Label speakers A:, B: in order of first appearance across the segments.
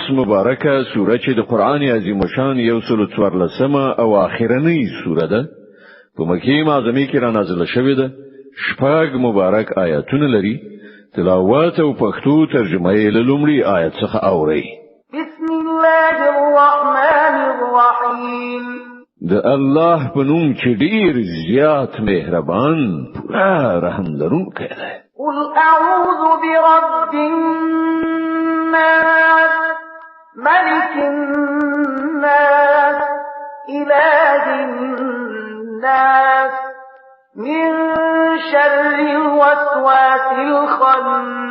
A: اوس مبارکه سوره چې د قران عظیم شان 114 او اخرنۍ سوره ده په مکه معظمه کې را نازله شوې ده. شپږ مبارک آیاتونه لري. تلاوت او پښتو ترجمه یې له لومړي آیت څخه اوري.
B: بسم الله الرحمن الرحیم.
A: د الله په نوم چې ډیر زیات مهربان پورا رحم لرونکی دی.
B: قل اعوذ برب الناس ملك الناس اله الناس من شر الوسواس الخناس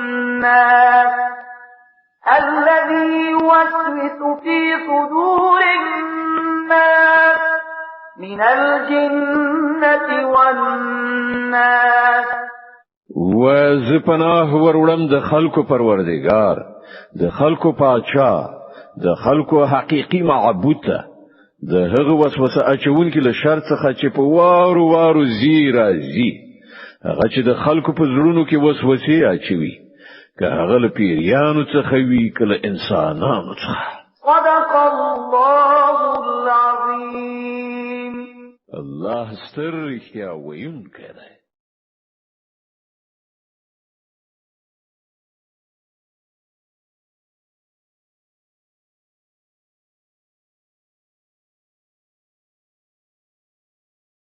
B: الذي يوسوس في صدور الناس من الجنة والناس.
A: وز پناه ورولم د خلکو پروردگار، د خلکو پاچا، د خلکو حقيقي معبود ته د هغه وسوسه اچون کې له شر څخه چې په وارو وارو راځي هغه چې د خلکو په زړونو کې وسوسه اچوي که هغه له پیریانو څخه وي که له انسانانو څخه.
B: صدق الله العظیم.
A: الله ستر رښتیا ویونکی دی.